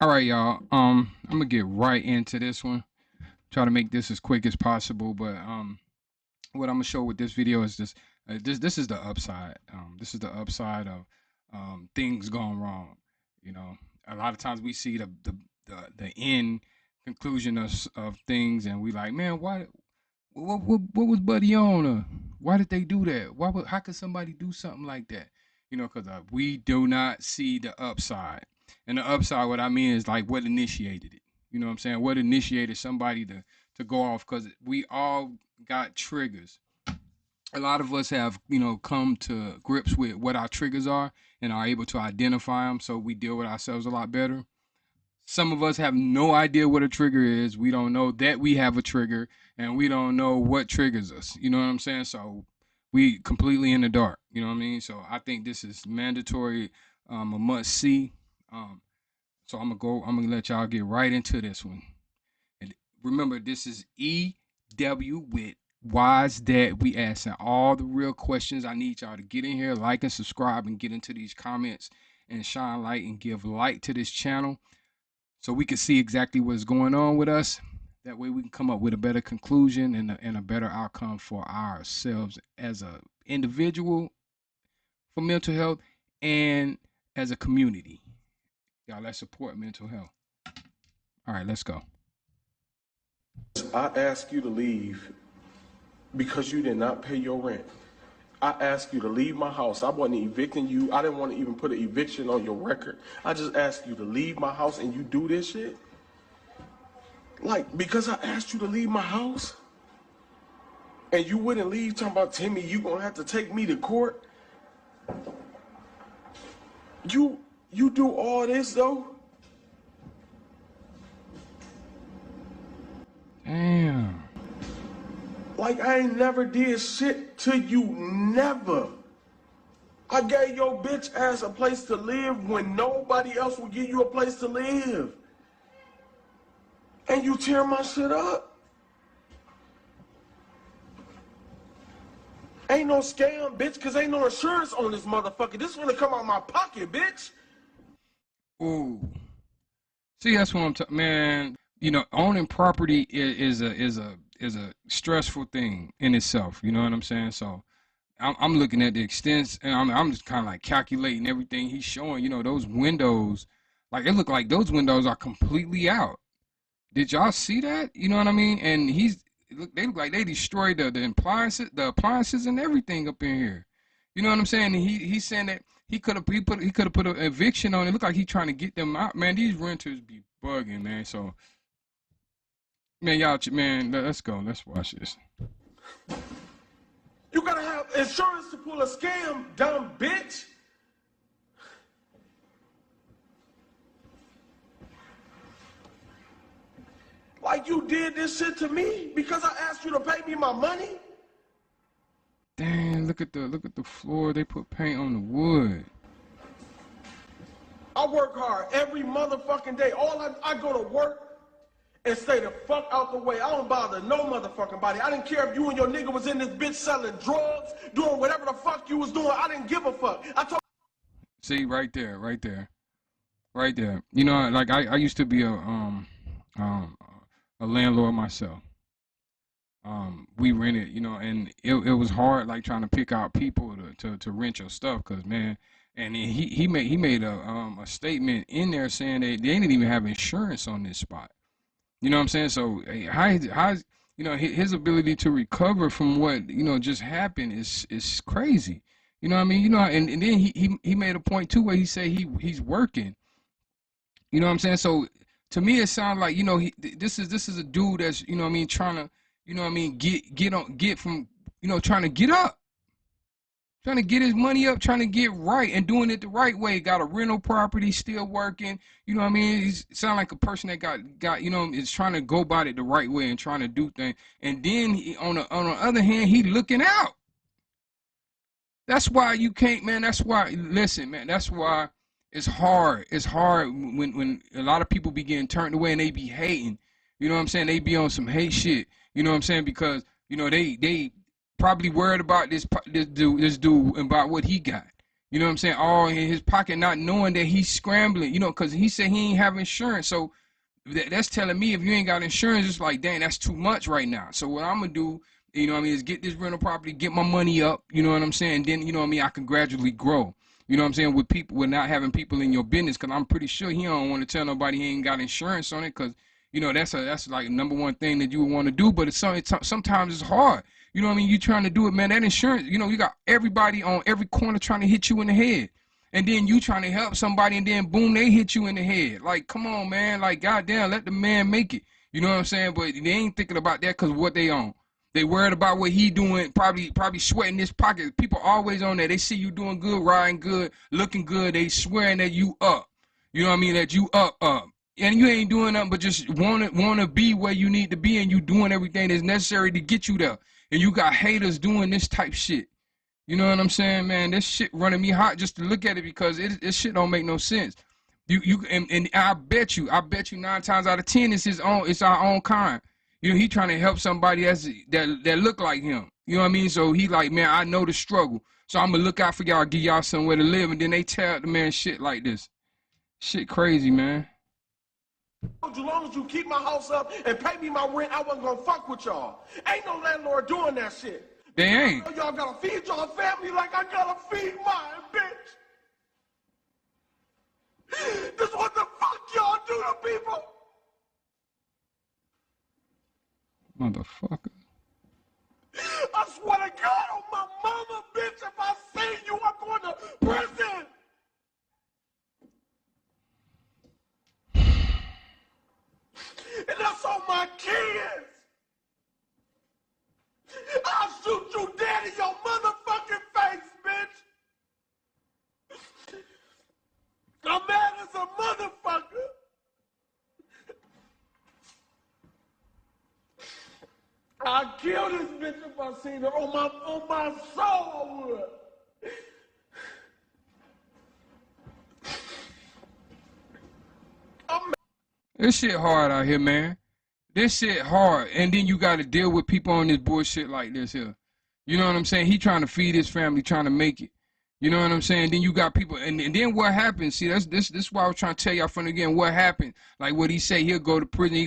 All right, y'all. I'm gonna get right into this one. Try to make this as quick as possible, but what I'm gonna show with this video is this. This is the upside. This is the upside of things going wrong. You know, a lot of times we see the end conclusion of things, and we like, man, why? What was Buddy on? Why did they do that? How could somebody do something like that? You know, because we do not see the upside. And the upside, what I mean is like what initiated it. You know what I'm saying? What initiated somebody to go off? Because we all got triggers. A lot of us have, come to grips with what our triggers are and are able to identify them, so we deal with ourselves a lot better. Some of us have no idea what a trigger is. We don't know that we have a trigger, and we don't know what triggers us. You know what I'm saying? So we completely in the dark. You know what I mean? So I think this is mandatory, a must see. Um, so I'm gonna go. I'm gonna let y'all get right into this one. And remember, this is EW with Why's That. We asking all the real questions. I need y'all to get in here, like and subscribe, and get into these comments and shine light and give light to this channel so we can see exactly what's going on with us. That way we can come up with a better conclusion and a better outcome for ourselves as a individual for mental health and as a community. Y'all, let's support mental health. All right, let's go. I ask you to leave because you did not pay your rent. I asked you to leave my house. I wasn't evicting you. I didn't want to even put an eviction on your record. I just asked you to leave my house and you do this shit? Like, because I asked you to leave my house and you wouldn't leave, talking about, Timmy, you gonna have to take me to court? You do all this though? Damn. Like, I ain't never did shit to you, never. I gave your bitch ass a place to live when nobody else would give you a place to live. And you tear my shit up. Ain't no scam, bitch, cause ain't no insurance on this motherfucker. This gonna come out my pocket, bitch. Ooh. See, that's what I'm talking, man. Owning property is a stressful thing in itself. You know what I'm saying? So I'm looking at the extents, and I'm just kind of like calculating everything he's showing. Those windows, like it look like those windows are completely out. Did y'all see that? You know what I mean? And they look like they destroyed the appliances and everything up in here. You know what I'm saying? And he's saying that he could have put an eviction on it. Look like he's trying to get them out. Man, these renters be bugging, man. So man, man, let's go. Let's watch this. You gotta have insurance to pull a scam, dumb bitch. Like you did this shit to me because I asked you to pay me my money? Damn, look at the floor. They put paint on the wood. I work hard every motherfucking day. I go to work and stay the fuck out the way. I don't bother no motherfucking body. I didn't care if you and your nigga was in this bitch selling drugs, doing whatever the fuck you was doing. I didn't give a fuck. See, right there, right there, right there. Like I used to be um a landlord myself. We rented, and it was hard, like trying to pick out people to rent your stuff, cause man, and then he made a statement in there saying that they didn't even have insurance on this spot. You know what I'm saying? So how's his ability to recover from what just happened is crazy. You know what I mean? And then he made a point too where he said he's working. You know what I'm saying? So to me, it sounds like this is a dude that's what I mean trying to what I mean get from trying to get up, trying to get his money up, trying to get right and doing it the right way. Got a rental property, still working. You know what I mean? He sound like a person that got is trying to go about it the right way and trying to do things. And then on the other hand, he looking out. That's why you can't, man. That's why, listen, man. That's why it's hard. It's hard when a lot of people be getting turned away and they be hating. You know what I'm saying? They be on some hate shit. You know what I'm saying? Because they probably worried about this dude about what he got. You know what I'm saying? All in his pocket, not knowing that he's scrambling. Because he said he ain't have insurance. So that's telling me if you ain't got insurance, it's like, dang, that's too much right now. So what I'm gonna do, is get this rental property, get my money up, you know what I'm saying? Then, I can gradually grow. You know what I'm saying? With not having people in your business, because I'm pretty sure he don't want to tell nobody he ain't got insurance on it, because that's like number one thing that you would want to do. But sometimes it's hard. You know what I mean? You trying to do it, man. That insurance, you got everybody on every corner trying to hit you in the head, and then you trying to help somebody, and then boom, they hit you in the head. Like, come on, man. Like, goddamn, let the man make it. You know what I'm saying? But they ain't thinking about that because what they own. They worried about what he doing, probably sweating his pocket. People always on there. They see you doing good, riding good, looking good. They swearing that you up. You know what I mean? That you up. And you ain't doing nothing but just wanna be where you need to be, and you doing everything that's necessary to get you there. And you got haters doing this type shit. You know what I'm saying, man? This shit running me hot just to look at it because this shit don't make no sense. And I bet you 9 times out of 10 it's our own kind. He trying to help somebody that look like him. You know what I mean? So he like, man, I know the struggle. So I'm gonna look out for y'all, give y'all somewhere to live, and then they tell the man shit like this. Shit crazy, man. As long as you keep my house up and pay me my rent, I wasn't gonna fuck with y'all. Ain't no landlord doing that shit. They ain't. Y'all gotta feed y'all family like I gotta feed mine, bitch. This is what the fuck y'all do to people. Motherfucker. I swear to God on my mama, bitch, if I see you, I'm going to prison. And that's on my kids. I'll shoot you dead in your motherfucking face, bitch. I'm mad as a motherfucker. I'd kill this bitch if I seen her. On my soul, I would. This shit hard out here, man. This shit hard, and then you got to deal with people on this bullshit like this here. You know what I'm saying? He trying to feed his family, trying to make it. You know what I'm saying? Then you got people, and then what happens? See, that's this why I was trying to tell y'all from the beginning. What happened? Like what he say, he'll go to prison.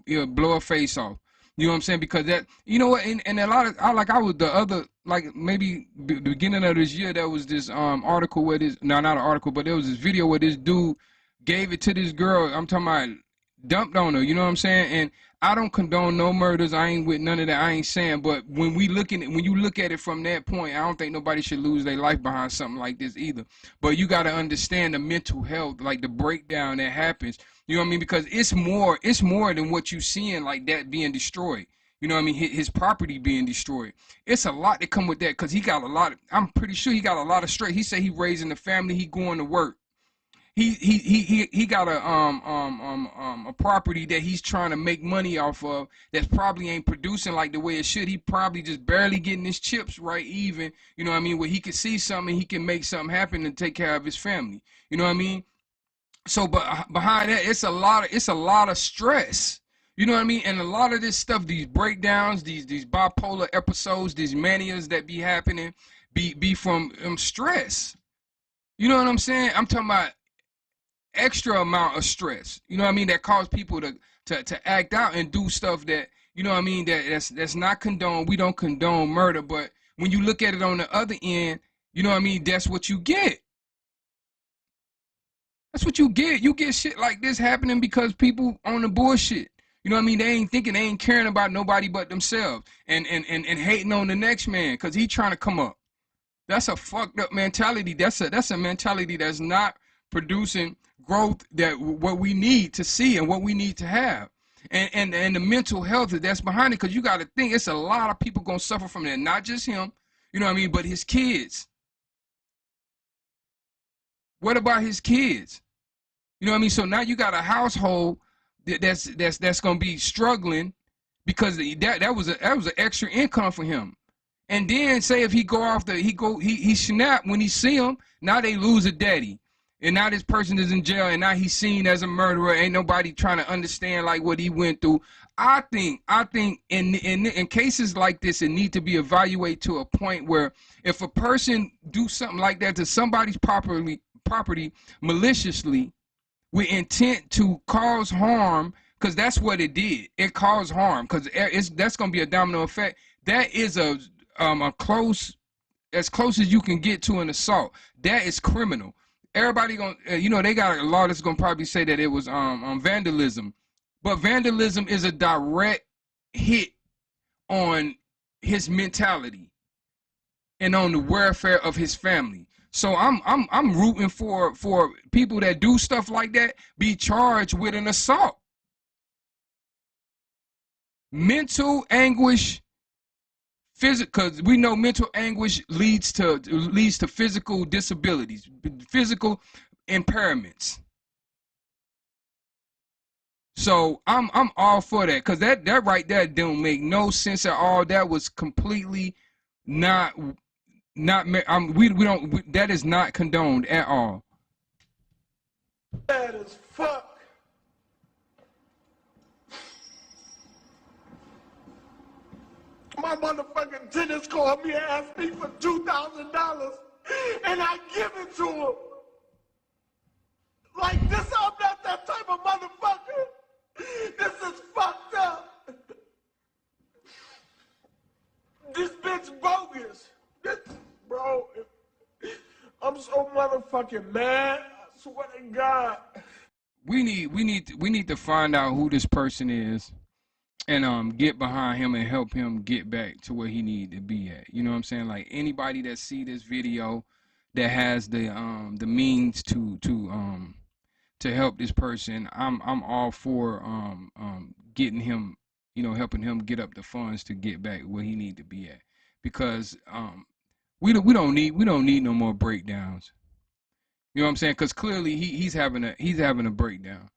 He'll blow a face off. You know what I'm saying? Because that, you know what? And a lot of I was the other, like maybe the beginning of this year, there was this article where this, no, not an article, but there was this video where this dude gave it to this girl. I'm talking about dumped on her. You know what I'm saying? And I don't condone no murders. I ain't with none of that. I ain't saying. But when you look at it from that point, I don't think nobody should lose their life behind something like this either. But you got to understand the mental health, like the breakdown that happens. You know what I mean? Because it's more than what you seeing, like that being destroyed. You know what I mean? His property being destroyed. It's a lot that come with that because he got a lot. I'm pretty sure he got a lot of stress. He said he raising the family. He going to work. He got a property that he's trying to make money off of that probably ain't producing like the way it should. He probably just barely getting his chips right even, you know what I mean, where he could see something, he can make something happen and take care of his family. You know what I mean? So but behind that it's a lot of stress. You know what I mean? And a lot of this stuff, these breakdowns, these bipolar episodes, these manias that be happening be from stress. You know what I'm saying? I'm talking about extra amount of stress. You know what I mean? That cause people to act out and do stuff that, you know what I mean, that's not condoned. We don't condone murder, but when you look at it on the other end, you know what I mean, that's what you get. That's what you get. You get shit like this happening because people on the bullshit. You know what I mean? They ain't thinking, they ain't caring about nobody but themselves and hating on the next man because he trying to come up. That's a fucked up mentality. That's a mentality that's not producing growth that what we need to see and what we need to have. And the mental health that's behind it, because you got to think it's a lot of people gonna suffer from that. Not just him, you know what I mean, but his kids. What about his kids? You know what I mean? So now you got a household that's gonna be struggling because that was an extra income for him. And then say if he go off the he snap when he see him, now they lose a daddy. and now this person is in jail, and now he's seen as a murderer. Ain't nobody trying to understand like what he went through. I think in cases like this, it need to be evaluated to a point where if a person do something like that to somebody's property maliciously with intent to cause harm, because that's what it did. It caused harm, because that's gonna be a domino effect. That is a close, as close as you can get to an assault. That is criminal. Everybody gonna, they got a law that's gonna probably say that it was vandalism, but vandalism is a direct hit on his mentality and on the welfare of his family. So I'm rooting for people that do stuff like that be charged with an assault. Mental anguish, physical, because we know mental anguish leads to physical disabilities, physical impairments. So I'm all for that, because that right there don't make no sense at all. That was completely not we don't, that is not condoned at all. Bad as fuck. My motherfucking tenants called me and asked me for $2,000, and I give it to him. Like this, I'm not that type of motherfucker. This is fucked up. This bitch bogus. This, bro, I'm so motherfucking mad. I swear to God. We need to find out who this person is, and get behind him and help him get back to where he need to be at. You know what I'm saying? Like anybody that see this video that has the means to help this person, I'm all for getting him, helping him get up the funds to get back where he need to be at, because we don't need no more breakdowns. You know what I'm saying? Because clearly he's having a breakdown,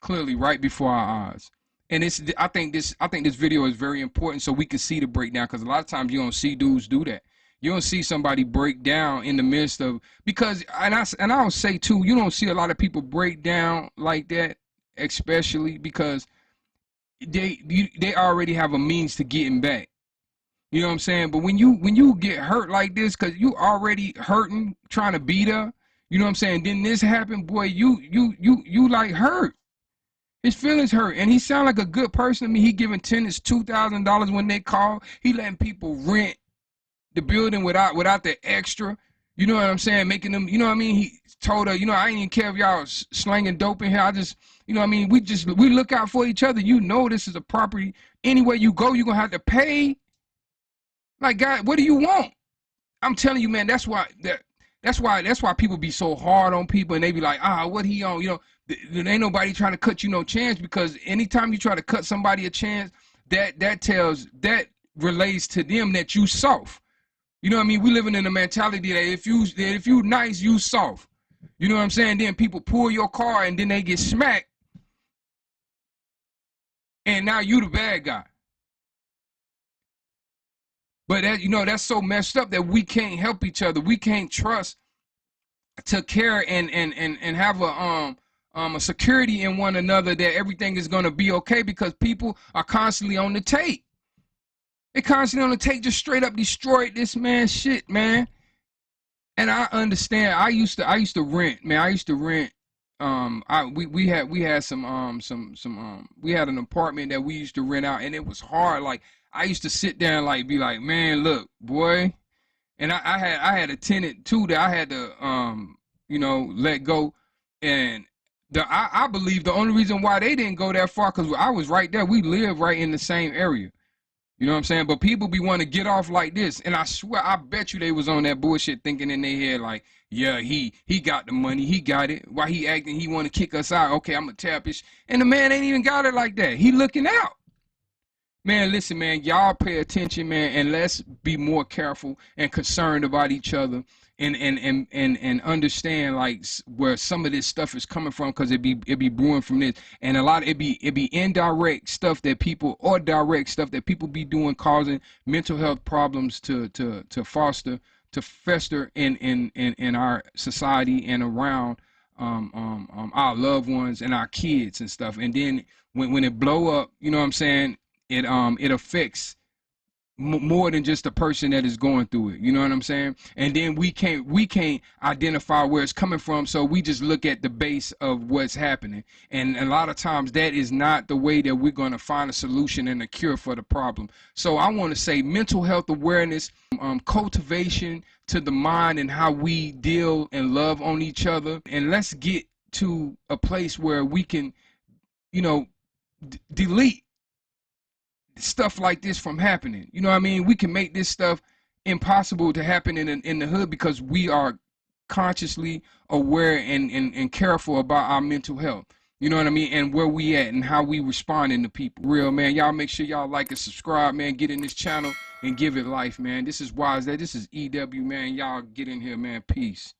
clearly right before our eyes. And I think this video is very important so we can see the breakdown, because a lot of times you don't see dudes do that. You don't see somebody break down in the midst of, because and I'll say too, you don't see a lot of people break down like that, especially because they already have a means to getting back. You know what I'm saying? But when you get hurt like this, because you already hurting, trying to beat her, you know what I'm saying? Then this happened, boy, you like hurt. His feelings hurt, and he sound like a good person to me. He giving tenants $2,000 when they call. He letting people rent the building without the extra. You know what I'm saying? Making them, you know what I mean? He told her, I ain't even care if y'all slanging dope in here. I just, you know what I mean? We look out for each other. You know this is a property. Anywhere you go, you're gonna have to pay. Like, God, what do you want? I'm telling you, man, that's why people be so hard on people, and they be like, what he on? There ain't nobody trying to cut you no chance, because anytime you try to cut somebody a chance, that relates to them that you soft. You know what I mean? We living in a mentality that if you nice, you soft. You know what I'm saying? Then people pull your car and then they get smacked, and now you the bad guy. But that's so messed up that we can't help each other. We can't trust to care and have a security in one another that everything is gonna be okay, because people are constantly on the take. They constantly on the take, just straight up destroyed this man's shit, man. And I understand. I used to rent, man. I used to rent. We had we had an apartment that we used to rent out, and it was hard. Like, I used to sit there and like be like, man, look, boy. And I had a tenant too that I had to let go. And I believe the only reason why they didn't go that far, because I was right there. We live right in the same area. You know what I'm saying? But people be wanting to get off like this, and I swear, I bet you they was on that bullshit, thinking in their head like, yeah, he got the money, he got it. Why he acting? He want to kick us out? Okay, I'm gonna tap his. And the man ain't even got it like that. He looking out. Man, listen, man, y'all pay attention, man, and let's be more careful and concerned about each other, and understand like where some of this stuff is coming from, because it be brewing from this, and a lot of it be indirect stuff that people, or direct stuff that people be doing, causing mental health problems to fester in our society and around our loved ones and our kids and stuff. And then when it blow up, you know what I'm saying? It affects more than just the person that is going through it. You know what I'm saying? And then we can't identify where it's coming from, so we just look at the base of what's happening. And a lot of times that is not the way that we're going to find a solution and a cure for the problem. So I want to say mental health awareness, cultivation to the mind and how we deal and love on each other. And let's get to a place where we can, you know, delete stuff like this from happening. You know what I mean? We can make this stuff impossible to happen in the hood because we are consciously aware and careful about our mental health. You know what I mean? And where we at and how we responding to people. Real, man. Y'all make sure y'all like and subscribe, man. Get in this channel and give it life, man. This is Wise. That this is EW, man. Y'all get in here, man. Peace.